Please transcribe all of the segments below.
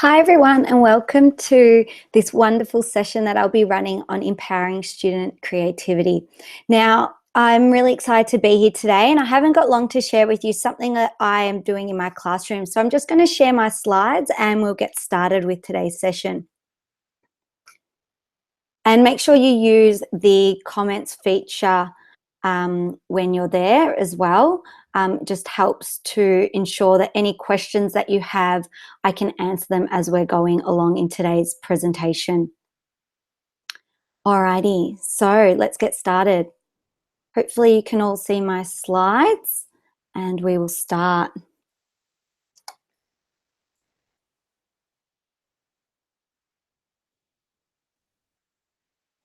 Hi everyone, and welcome to this wonderful session that I'll be running on empowering student creativity. Now, I'm really excited to be here today, and I haven't got long to share with you something that I am doing in my classroom. So I'm just going to share my slides and we'll get started with today's session. And make sure you use the comments feature when you're there as well. It just helps to ensure that any questions that you have, I can answer them as we're going along in today's presentation. Alrighty, so let's get started. Hopefully you can all see my slides and we will start.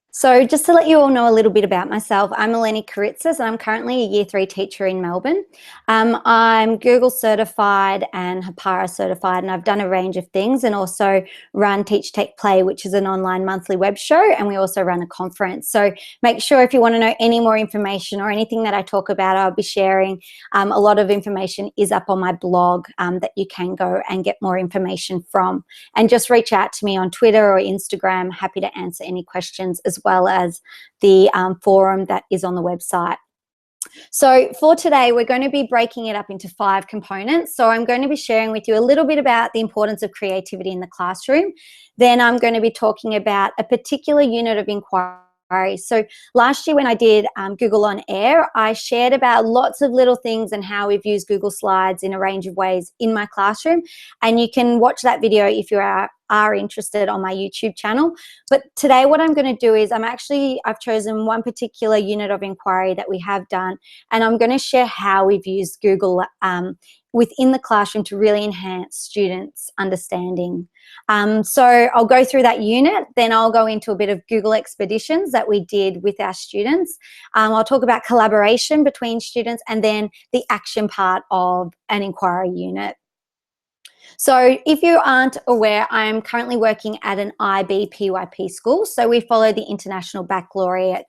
So just to let you all know a little bit about myself, I'm Eleni and I'm currently a Year 3 teacher in Melbourne. I'm Google certified and Hapara certified, and I've done a range of things and also run Teach, Take, Play, which is an online monthly web show, and we also run a conference. So make sure if you want to know any more information or anything that I talk about, I'll be sharing. A lot of information is up on my blog that you can go and get more information from. And just reach out to me on Twitter or Instagram. Happy to answer any questions as well as the forum that is on the website. So for today, we're going to be breaking it up into 5 components. So I'm going to be sharing with you a little bit about the importance of creativity in the classroom. Then I'm going to be talking about a particular unit of inquiry. So last year when I did Google on Air, I shared about lots of little things and how we've used Google Slides in a range of ways in my classroom. And you can watch that video if you are interested on my YouTube channel. But today what I'm going to do is I've chosen one particular unit of inquiry that we have done, and I'm going to share how we've used Google within the classroom to really enhance students' understanding. So I'll go through that unit, then I'll go into a bit of Google expeditions that we did with our students. I'll talk about collaboration between students, and then the action part of an inquiry unit. So if you aren't aware, I'm currently working at an IB PYP school. So we follow the International Baccalaureate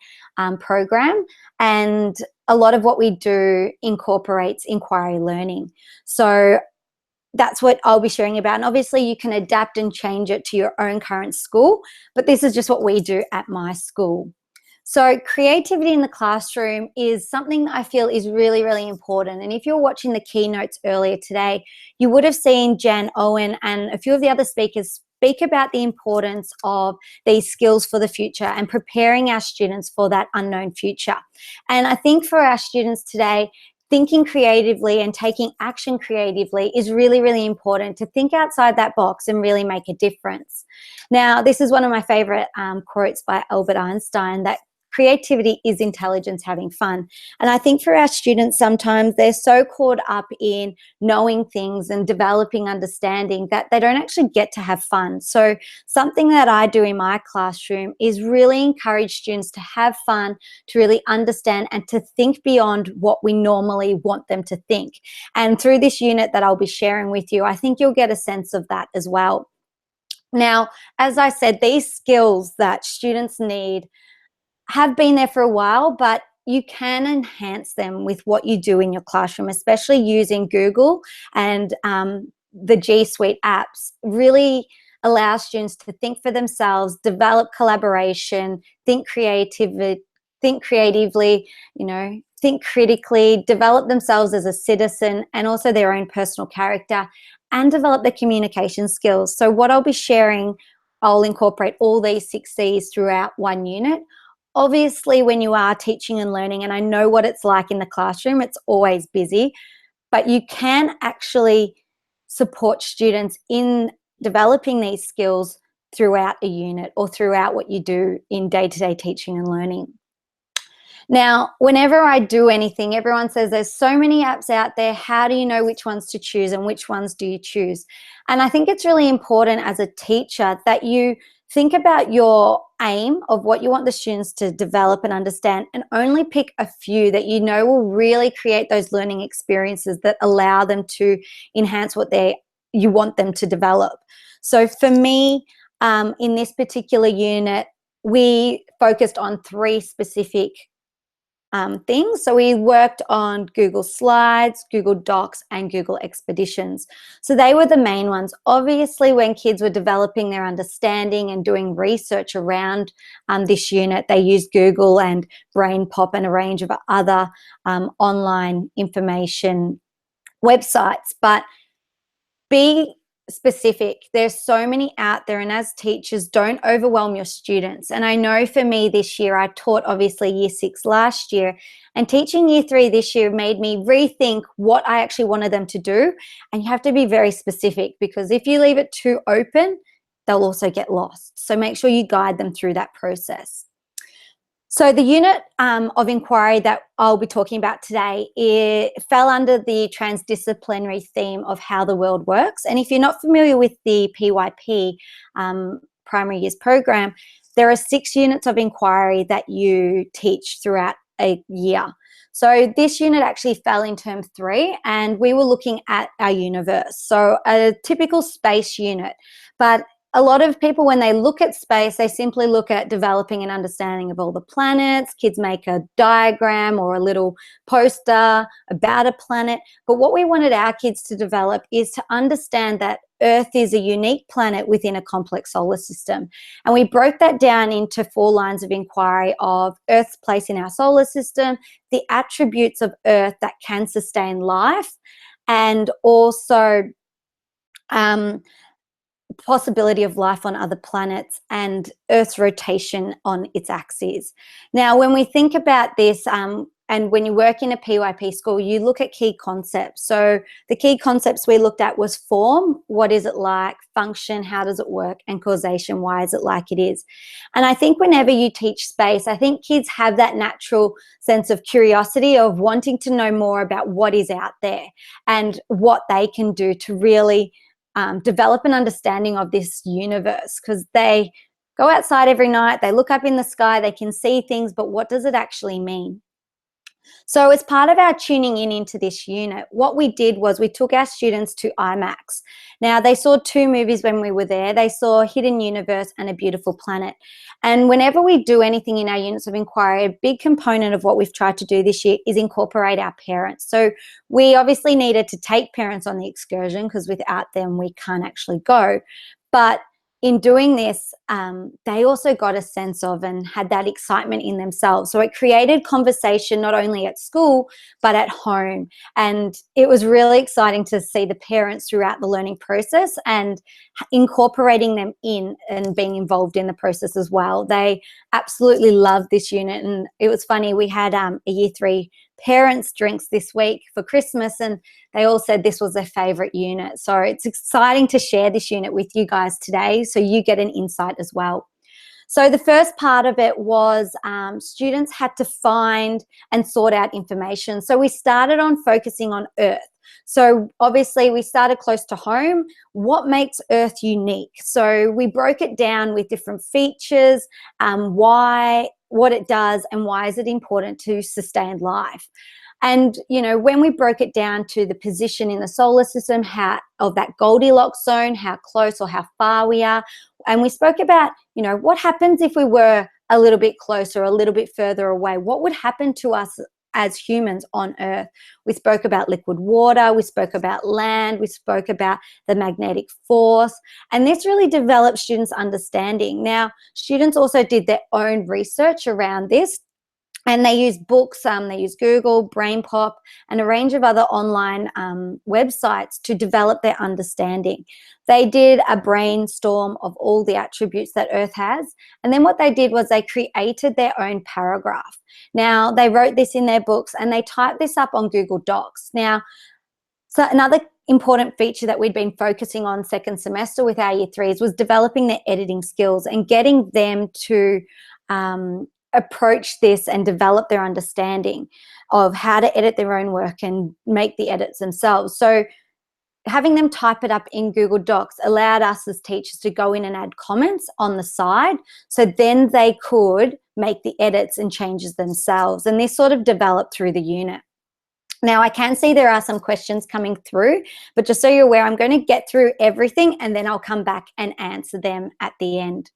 program, and a lot of what we do incorporates inquiry learning. So that's what I'll be sharing about. And obviously you can adapt and change it to your own current school, but this is just what we do at my school. So creativity in the classroom is something that I feel is really, really important. And if you're watching the keynotes earlier today, you would have seen Jan Owen and a few of the other speakers speak about the importance of these skills for the future and preparing our students for that unknown future. And I think for our students today, thinking creatively and taking action creatively is really, really important, to think outside that box and really make a difference. Now, this is one of my favorite quotes by Albert Einstein, that creativity is intelligence having fun. And I think for our students, sometimes they're so caught up in knowing things and developing understanding that they don't actually get to have fun. So something that I do in my classroom is really encourage students to have fun, to really understand and to think beyond what we normally want them to think. And through this unit that I'll be sharing with you, I think you'll get a sense of that as well. Now, as I said, these skills that students need have been there for a while, but you can enhance them with what you do in your classroom, especially using Google and the G Suite apps. Really allow students to think for themselves, develop collaboration, think creatively, think critically, develop themselves as a citizen and also their own personal character, and develop their communication skills. So what I'll be sharing, I'll incorporate all these 6 C's throughout one unit. Obviously, when you are teaching and learning, and I know what it's like in the classroom, it's always busy, but you can actually support students in developing these skills throughout a unit or throughout what you do in day-to-day teaching and learning. Now, whenever I do anything, everyone says there's so many apps out there. How do you know which ones to choose and which ones do you choose? And I think it's really important as a teacher that you think about your aim of what you want the students to develop and understand, and only pick a few that you know will really create those learning experiences that allow them to enhance what you want them to develop. So for me, in this particular unit, we focused on 3 specific things. So we worked on Google Slides, Google Docs, and Google Expeditions. So they were the main ones. Obviously, when kids were developing their understanding and doing research around this unit, they used Google and BrainPop and a range of other online information websites. But be specific. There's so many out there, and as teachers, don't overwhelm your students. And I know for me this year, I taught obviously year 6 last year, and teaching year 3 this year made me rethink what I actually wanted them to do. And you have to be very specific, because if you leave it too open, they'll also get lost. So make sure you guide them through that process. So the unit of inquiry that I'll be talking about today, it fell under the transdisciplinary theme of how the world works. And if you're not familiar with the PYP primary years program, there are 6 units of inquiry that you teach throughout a year. So this unit actually fell in term 3, and we were looking at our universe. So a typical space unit, but a lot of people, when they look at space, they simply look at developing an understanding of all the planets. Kids make a diagram or a little poster about a planet. But what we wanted our kids to develop is to understand that Earth is a unique planet within a complex solar system. And we broke that down into 4 lines of inquiry of Earth's place in our solar system, the attributes of Earth that can sustain life, and also possibility of life on other planets, and Earth's rotation on its axis. Now, when we think about this, and when you work in a PYP school, you look at key concepts. So the key concepts we looked at was form, what is it like, function, how does it work, and causation, why is it like it is. And I think whenever you teach space, I think kids have that natural sense of curiosity of wanting to know more about what is out there and what they can do to really develop an understanding of this universe, because they go outside every night, they look up in the sky, they can see things, but what does it actually mean? So as part of our tuning in into this unit, what we did was we took our students to IMAX. Now, they saw 2 movies when we were there. They saw Hidden Universe and A Beautiful Planet. And whenever we do anything in our units of inquiry, a big component of what we've tried to do this year is incorporate our parents. So we obviously needed to take parents on the excursion, because without them, we can't actually go. But in doing this, they also got a sense of and had that excitement in themselves. So it created conversation not only at school, but at home. And it was really exciting to see the parents throughout the learning process and incorporating them in and being involved in the process as well. They absolutely loved this unit. And it was funny, we had a year 3 parents drinks this week for Christmas, and they all said this was their favorite unit. So it's exciting to share this unit with you guys today, so you get an insight as well. So the first part of it was students had to find and sort out information. So we started on focusing on Earth. So obviously we started close to home. What makes Earth unique? So we broke it down with different features, what it does, and why is it important to sustain life. And, you know, when we broke it down to the position in the solar system, of that Goldilocks zone, how close or how far we are, and we spoke about, you know, what happens if we were a little bit closer, a little bit further away? What would happen to us as humans on Earth? We spoke about liquid water, we spoke about land, we spoke about the magnetic force, and this really developed students' understanding. Now, students also did their own research around this, and they use books, they use Google, BrainPop, and a range of other online websites to develop their understanding. They did a brainstorm of all the attributes that Earth has, and then what they did was they created their own paragraph. Now, they wrote this in their books, and they typed this up on Google Docs. Now, so another important feature that we'd been focusing on second semester with our year 3s was developing their editing skills and getting them to approach this and develop their understanding of how to edit their own work and make the edits themselves. So having them type it up in Google Docs allowed us as teachers to go in and add comments on the side, so then they could make the edits and changes themselves. And this sort of developed through the unit. Now, I can see there are some questions coming through, but just so you're aware, I'm going to get through everything and then I'll come back and answer them at the end.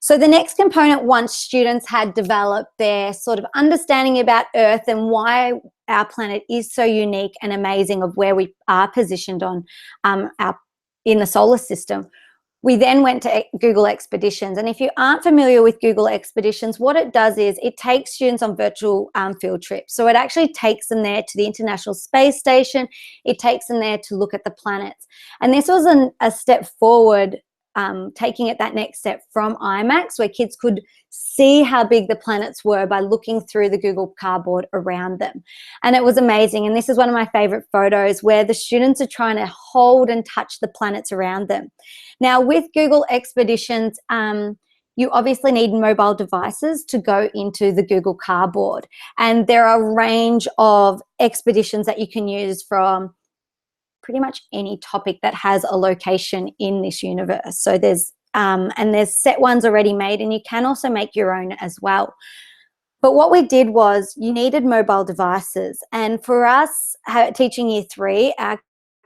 So the next component, once students had developed their sort of understanding about Earth and why our planet is so unique and amazing of where we are positioned on in the solar system, we then went to Google Expeditions. And if you aren't familiar with Google Expeditions, what it does is it takes students on virtual field trips. So it actually takes them there to the International Space Station. It takes them there to look at the planets. And this was a step forward, taking it that next step from IMAX, where kids could see how big the planets were by looking through the Google Cardboard around them. And it was amazing. And this is one of my favorite photos where the students are trying to hold and touch the planets around them. Now, with Google Expeditions, you obviously need mobile devices to go into the Google Cardboard. And there are a range of expeditions that you can use from pretty much any topic that has a location in this universe. So there's set ones already made, and you can also make your own as well. But what we did was you needed mobile devices. And for us teaching year 3, our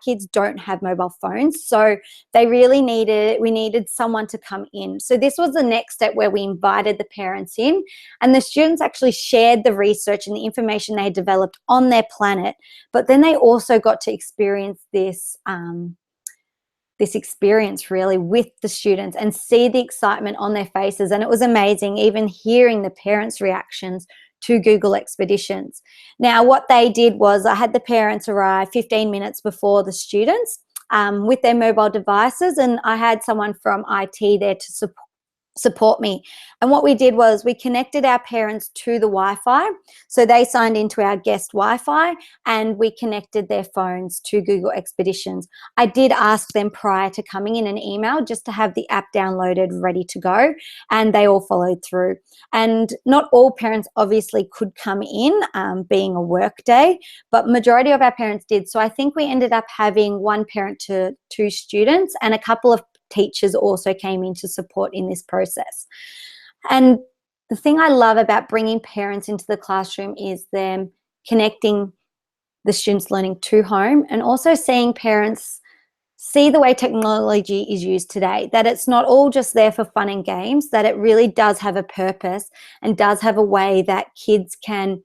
kids don't have mobile phones. So we needed someone to come in. So this was the next step where we invited the parents in, and the students actually shared the research and the information they developed on their planet. But then they also got to experience this experience really with the students and see the excitement on their faces. And it was amazing, even hearing the parents' reactions to Google Expeditions. Now, what they did was I had the parents arrive 15 minutes before the students with their mobile devices, and I had someone from IT there to support me. And what we did was we connected our parents to the Wi-Fi. So they signed into our guest Wi-Fi, and we connected their phones to Google Expeditions. I did ask them prior to coming in an email just to have the app downloaded ready to go, and they all followed through. And not all parents obviously could come in, being a work day, but majority of our parents did. So I think we ended up having one parent to 2 students, and a couple of teachers also came in to support in this process. And the thing I love about bringing parents into the classroom is them connecting the students' learning to home, and also seeing parents see the way technology is used today, that it's not all just there for fun and games, that it really does have a purpose and does have a way that kids can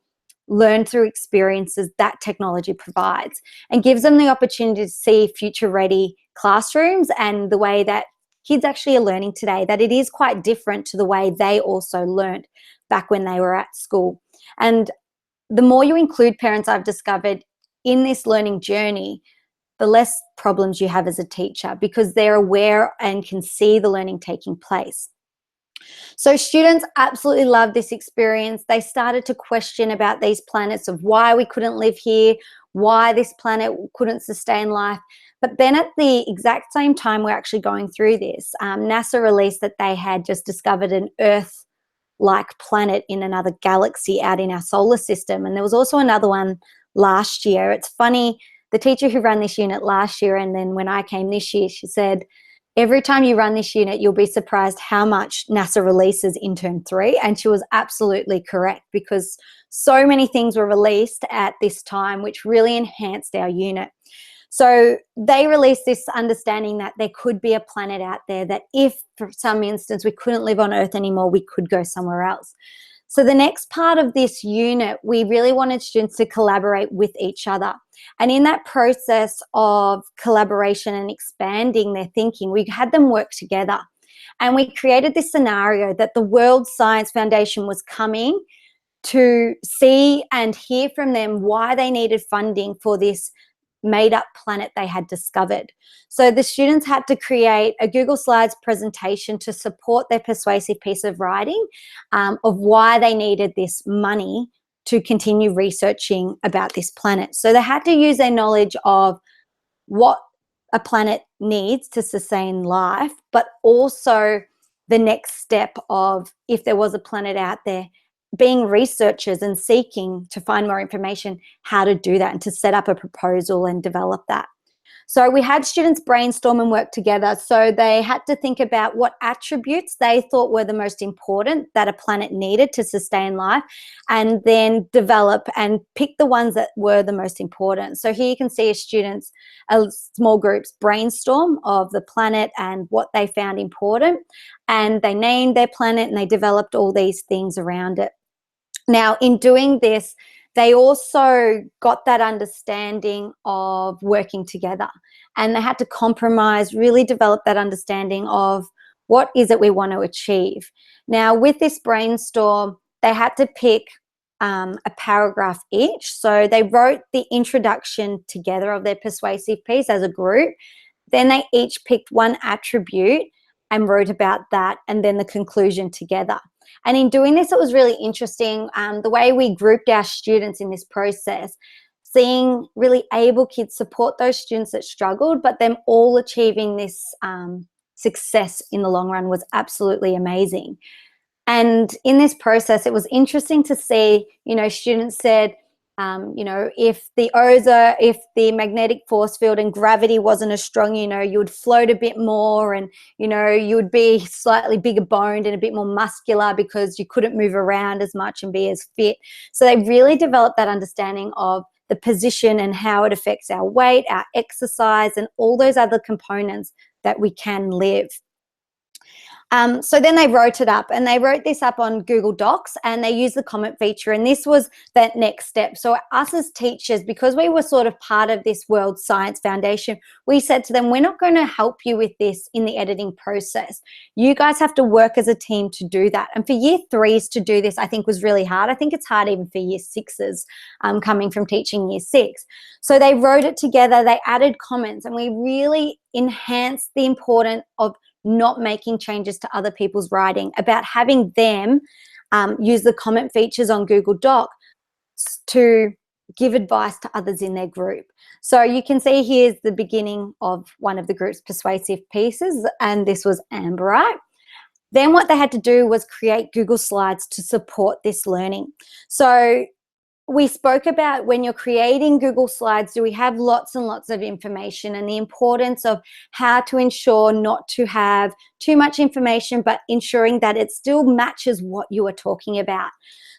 learn through experiences that technology provides, and gives them the opportunity to see future-ready classrooms and the way that kids actually are learning today, that it is quite different to the way they also learned back when they were at school. And the more you include parents, I've discovered, in this learning journey, the less problems you have as a teacher, because they're aware and can see the learning taking place. So students absolutely loved this experience. They started to question about these planets, of why we couldn't live here, why this planet couldn't sustain life. But then at the exact same time we're actually going through this, NASA released that they had just discovered an Earth-like planet in another galaxy out in our solar system. And there was also another one last year. It's funny, the teacher who ran this unit last year, and then when I came this year, she said, every time you run this unit, you'll be surprised how much NASA releases in term 3. And she was absolutely correct, because so many things were released at this time which really enhanced our unit. So they released this understanding that there could be a planet out there, that if for some instance we couldn't live on Earth anymore, we could go somewhere else. So the next part of this unit, we really wanted students to collaborate with each other. And in that process of collaboration and expanding their thinking, we had them work together. And we created this scenario that the World Science Foundation was coming to see and hear from them why they needed funding for this made-up planet they had discovered. So the students had to create a Google Slides presentation to support their persuasive piece of writing of why they needed this money to continue researching about this planet. So they had to use their knowledge of what a planet needs to sustain life, but also the next step of, if there was a planet out there, being researchers and seeking to find more information, how to do that and to set up a proposal and develop that. So we had students brainstorm and work together. So they had to think about what attributes they thought were the most important that a planet needed to sustain life, and then develop and pick the ones that were the most important. So here you can see students, small groups brainstorm of the planet and what they found important, and they named their planet and they developed all these things around it. Now, in doing this, they also got that understanding of working together, and they had to compromise, really develop that understanding of what is it we want to achieve. Now, with this brainstorm, they had to pick a paragraph each. So they wrote the introduction together of their persuasive piece as a group. Then they each picked one attribute and wrote about that, and then the conclusion together. And in doing this, it was really interesting, the way we grouped our students in this process, seeing really able kids support those students that struggled, but them all achieving this success in the long run was absolutely amazing. And in this process, it was interesting to see, students said, if the magnetic force field and gravity wasn't as strong, you would float a bit more, and, you would be slightly bigger boned and a bit more muscular because you couldn't move around as much and be as fit. So they really developed that understanding of the position and how it affects our weight, our exercise, and all those other components that we can live. So then they wrote it up, and they wrote this up on Google Docs, and they used the comment feature, and this was that next step. So us as teachers, because we were sort of part of this World Science Foundation, we said to them, we're not going to help you with this in the editing process. You guys have to work as a team to do that. And for year threes to do this, I think was really hard. I think it's hard even for year sixes, coming from teaching year six. So they wrote it together, they added comments, and we really enhanced the importance of not making changes to other people's writing, about having them use the comment features on Google Doc to give advice to others in their group. So you can see here's the beginning of one of the group's persuasive pieces, and this was Amberite. Then what they had to do was create Google Slides to support this learning. So we spoke about, when you're creating Google Slides, do we have lots and lots of information, and the importance of how to ensure not to have too much information, but ensuring that it still matches what you are talking about.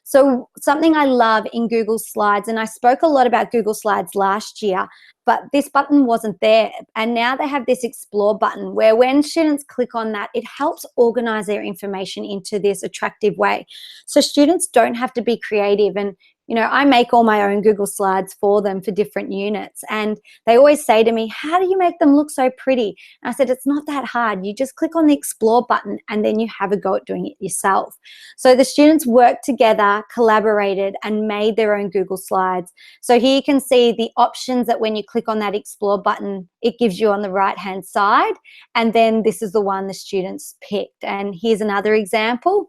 So something I love in Google Slides, and I spoke a lot about Google Slides last year, but this button wasn't there. And now they have this Explore button, where when students click on that, it helps organize their information into this attractive way. So students don't have to be creative. And I make all my own Google Slides for them for different units, and they always say to me, how do you make them look so pretty? And I said, it's not that hard. You just click on the Explore button, and then you have a go at doing it yourself. So the students worked together, collaborated, and made their own Google Slides. So here you can see the options that when you click on that Explore button, it gives you on the right-hand side, and then this is the one the students picked. And here's another example.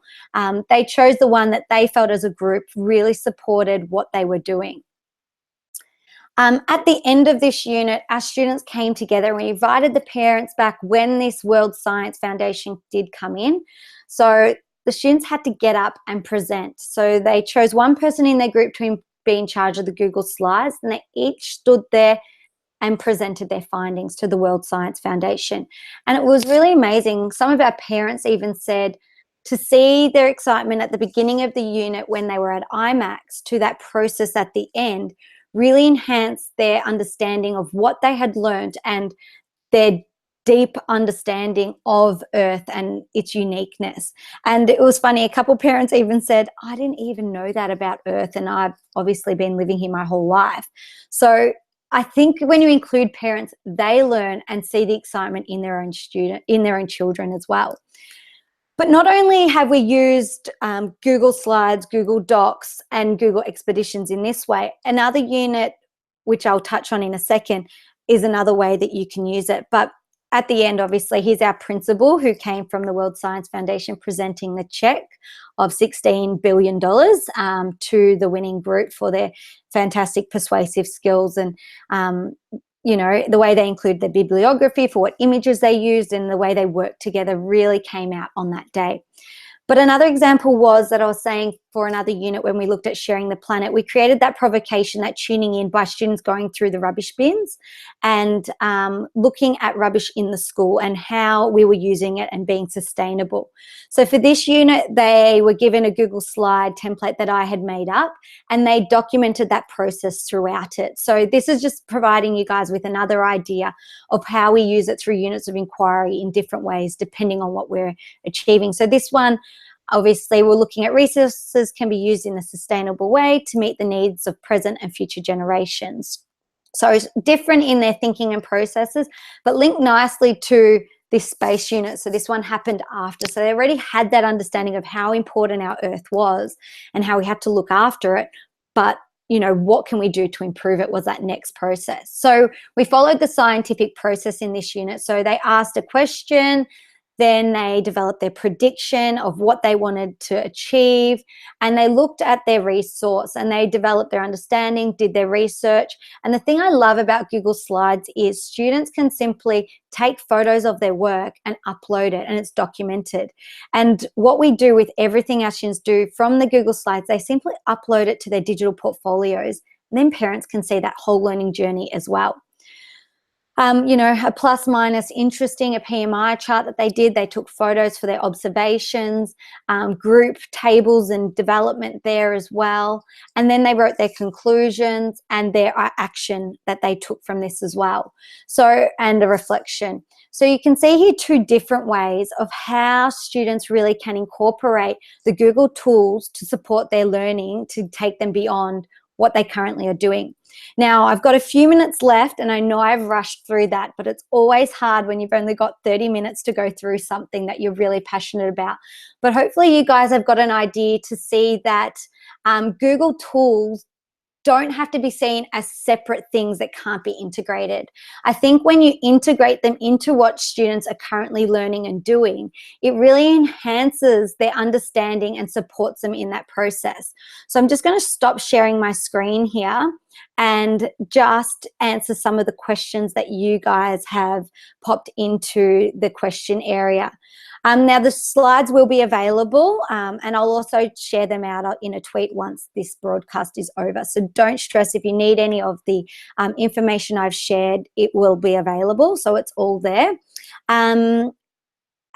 They chose the one that they felt as a group really supported what they were doing. At the end of this unit, our students came together, and we invited the parents back when this World Science Foundation did come in. So the students had to get up and present. So they chose one person in their group to be in charge of the Google Slides, and they each stood there and presented their findings to the World Science Foundation. And it was really amazing. Some of our parents even said, to see their excitement at the beginning of the unit when they were at IMAX to that process at the end really enhanced their understanding of what they had learned and their deep understanding of Earth and its uniqueness. And it was funny, a couple of parents even said, I didn't even know that about Earth, and I've obviously been living here my whole life. So I think when you include parents, they learn and see the excitement in their own children as well. But not only have we used Google Slides, Google Docs, and Google Expeditions in this way, another unit, which I'll touch on in a second, is another way that you can use it. But at the end, obviously, here's our principal who came from the World Science Foundation presenting the check of $16 billion to the winning group for their fantastic persuasive skills, and the way they include the bibliography for what images they used and the way they worked together really came out on that day. But another example was that I was saying for another unit when we looked at sharing the planet, we created that provocation, that tuning in by students going through the rubbish bins and looking at rubbish in the school and how we were using it and being sustainable. So for this unit, they were given a Google slide template that I had made up, and they documented that process throughout it. So this is just providing you guys with another idea of how we use it through units of inquiry in different ways, depending on what we're achieving. So this one, obviously, we're looking at resources can be used in a sustainable way to meet the needs of present and future generations. So it's different in their thinking and processes, but linked nicely to this space unit. So this one happened after. So they already had that understanding of how important our Earth was and how we had to look after it. But, you know, what can we do to improve it was that next process. So we followed the scientific process in this unit. So they asked a question, then they developed their prediction of what they wanted to achieve, and they looked at their resource and they developed their understanding, did their research. And the thing I love about Google Slides is students can simply take photos of their work and upload it, and it's documented. And what we do with everything our students do from the Google Slides, they simply upload it to their digital portfolios, and then parents can see that whole learning journey as well. You know, a plus minus interesting, a PMI chart that they did. They took photos for their observations, group tables and development there as well. And then they wrote their conclusions and their action that they took from this as well. So, and a reflection. So you can see here two different ways of how students really can incorporate the Google tools to support their learning, to take them beyond what they currently are doing. Now, I've got a few minutes left, and I know I've rushed through that, but it's always hard when you've only got 30 minutes to go through something that you're really passionate about. But hopefully you guys have got an idea to see that Google tools don't have to be seen as separate things that can't be integrated. I think when you integrate them into what students are currently learning and doing, it really enhances their understanding and supports them in that process. So I'm just going to stop sharing my screen here and just answer some of the questions that you guys have popped into the question area. Now, the slides will be available, and I'll also share them out in a tweet once this broadcast is over. So don't stress. If you need any of the information I've shared, it will be available. So it's all there.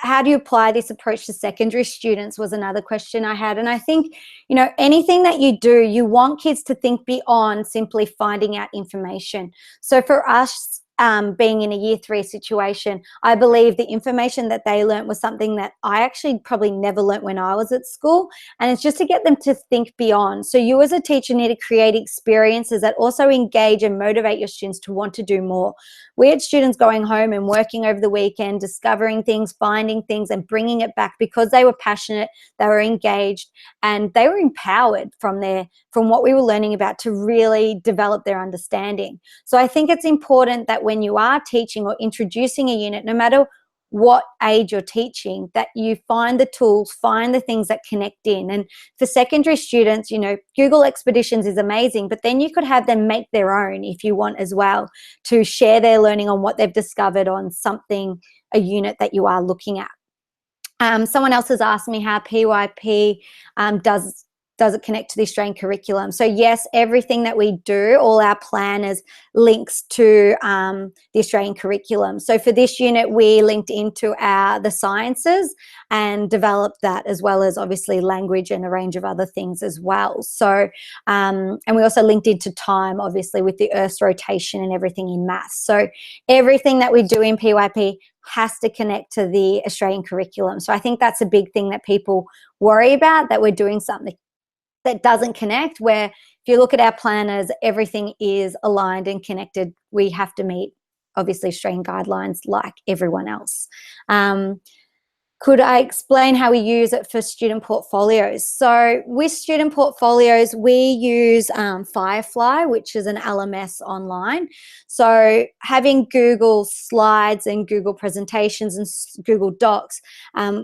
How do you apply this approach to secondary students was another question I had. And I think, you know, anything that you do, you want kids to think beyond simply finding out information. So for us, being in a year 3 situation, I believe the information that they learnt was something that I actually probably never learnt when I was at school. And it's just to get them to think beyond. So you as a teacher need to create experiences that also engage and motivate your students to want to do more. We had students going home and working over the weekend, discovering things, finding things, and bringing it back because they were passionate, they were engaged, and they were empowered from what we were learning about to really develop their understanding. So I think it's important that when you are teaching or introducing a unit, no matter what age you're teaching, that you find the tools, find the things that connect in. And for secondary students, you know, Google Expeditions is amazing, but then you could have them make their own if you want as well, to share their learning on what they've discovered on something, a unit that you are looking at. Someone else has asked me how PYP does it connect to the Australian curriculum? So yes, everything that we do, all our planners links to the Australian curriculum. So for this unit, we linked into the sciences and developed that, as well as obviously language and a range of other things as well. So, and we also linked into time, obviously, with the Earth's rotation and everything in maths. So everything that we do in PYP has to connect to the Australian curriculum. So I think that's a big thing that people worry about, that we're doing something that doesn't connect, where if you look at our planners, everything is aligned and connected. We have to meet, obviously, Australian guidelines like everyone else. Could I explain how we use it for student portfolios? So with student portfolios, we use Firefly, which is an LMS online. So having Google Slides and Google Presentations and Google Docs,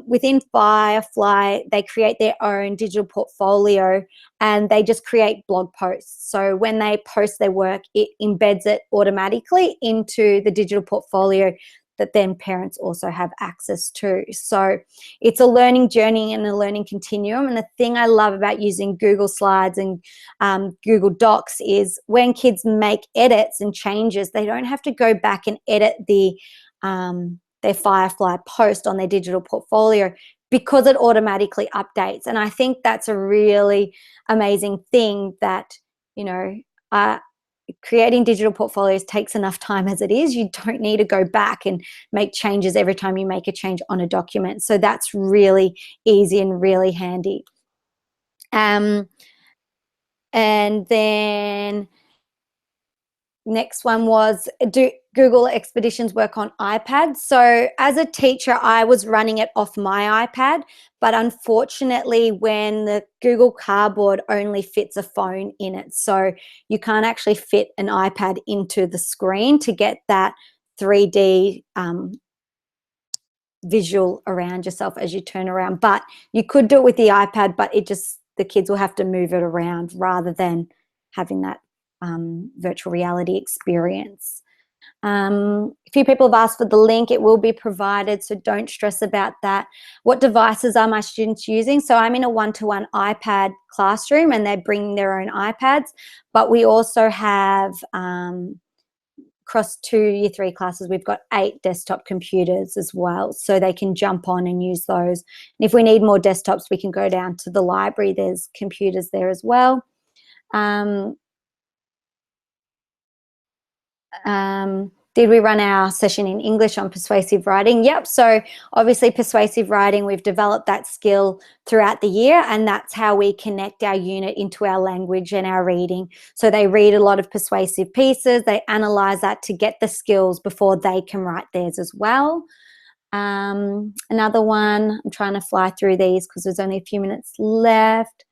within Firefly, they create their own digital portfolio and they just create blog posts. So when they post their work, it embeds it automatically into the digital portfolio that then parents also have access to. So it's a learning journey and a learning continuum. And the thing I love about using Google Slides and Google Docs is when kids make edits and changes, they don't have to go back and edit their Firefly post on their digital portfolio, because it automatically updates. And I think that's a really amazing thing that, creating digital portfolios takes enough time as it is. You don't need to go back and make changes every time you make a change on a document. So that's really easy and really handy. And then next one was, do Google Expeditions work on iPads? So as a teacher, I was running it off my iPad, but unfortunately when the Google Cardboard only fits a phone in it, so you can't actually fit an iPad into the screen to get that 3D visual around yourself as you turn around. But you could do it with the iPad, but the kids will have to move it around rather than having that virtual reality experience. A few people have asked for the link. It will be provided, so don't stress about that. What devices are my students using? So I'm in a one-to-one iPad classroom and they're bringing their own iPads, but we also have across 2 Year 3 classes, we've got 8 desktop computers as well, so they can jump on and use those. And if we need more desktops, we can go down to the library. There's computers there as well. Did we run our session in English on persuasive writing? Yep. So obviously persuasive writing, we've developed that skill throughout the year, and that's how we connect our unit into our language and our reading. So they read a lot of persuasive pieces, they analyze that to get the skills before they can write theirs as well. Another one, I'm trying to fly through these because there's only a few minutes left.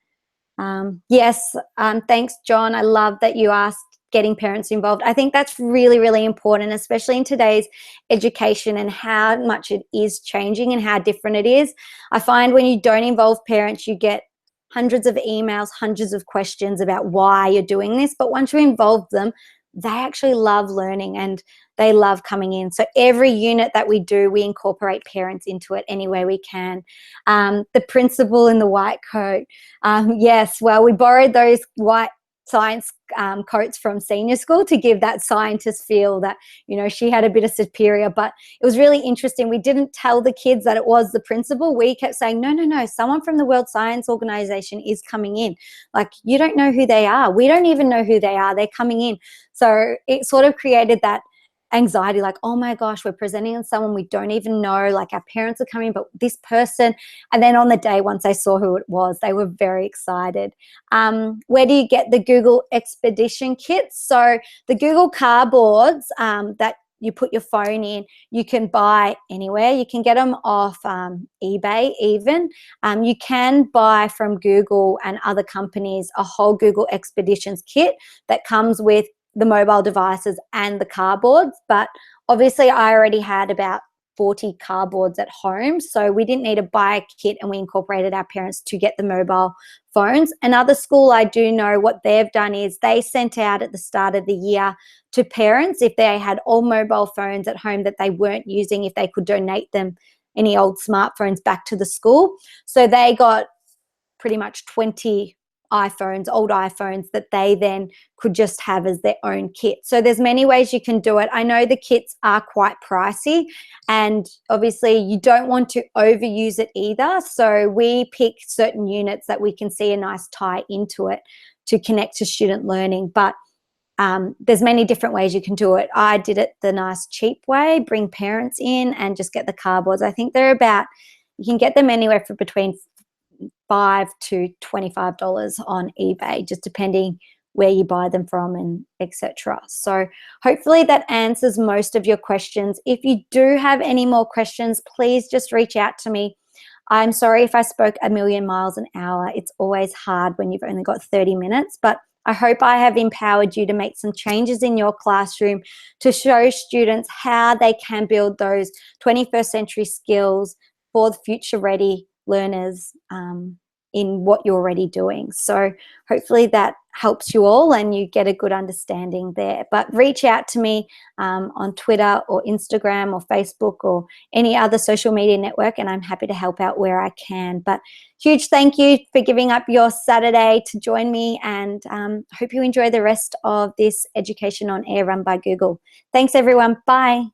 Yes, thanks, John. I love that you asked getting parents involved. I think that's really, really important, especially in today's education and how much it is changing and how different it is. I find when you don't involve parents, you get hundreds of emails, hundreds of questions about why you're doing this. But once you involve them, they actually love learning and they love coming in. So every unit that we do, we incorporate parents into it any way we can. The principal in the white coat. Yes, well, we borrowed those white science coats from senior school to give that scientist feel that, she had a bit of superior. But it was really interesting. We didn't tell the kids that it was the principal. We kept saying, no, someone from the World Science Organization is coming in. Like, you don't know who they are. We don't even know who they are. They're coming in. So it sort of created that anxiety, like, oh my gosh, we're presenting on someone we don't even know, like our parents are coming, but this person. And then on the day, once they saw who it was, they were very excited. Where do you get the Google Expedition kits? So the Google Cardboards that you put your phone in, you can buy anywhere. You can get them off eBay even. You can buy from Google and other companies a whole Google Expeditions kit that comes with the mobile devices and the cardboards. But obviously I already had about 40 cardboards at home, so we didn't need to buy a kit, and we incorporated our parents to get the mobile phones. Another school I do know, what they've done is they sent out at the start of the year to parents, if they had all mobile phones at home that they weren't using, if they could donate them any old smartphones back to the school. So they got pretty much 20 iPhones, old iPhones, that they then could just have as their own kit. So there's many ways you can do it. I know the kits are quite pricey, and obviously you don't want to overuse it either. So we pick certain units that we can see a nice tie into it to connect to student learning. But there's many different ways you can do it. I did it the nice cheap way, bring parents in and just get the cardboards. I think they're about, you can get them anywhere for between $5 to $25 on eBay, just depending where you buy them from and etc. So hopefully that answers most of your questions. If you do have any more questions, please just reach out to me. I'm sorry if I spoke a million miles an hour. It's always hard when you've only got 30 minutes, but I hope I have empowered you to make some changes in your classroom to show students how they can build those 21st century skills for the future ready learners. in what you're already doing. So hopefully that helps you all and you get a good understanding there. But reach out to me on Twitter or Instagram or Facebook or any other social media network, and I'm happy to help out where I can. But huge thank you for giving up your Saturday to join me, and hope you enjoy the rest of this Education on Air run by Google. Thanks, everyone. Bye.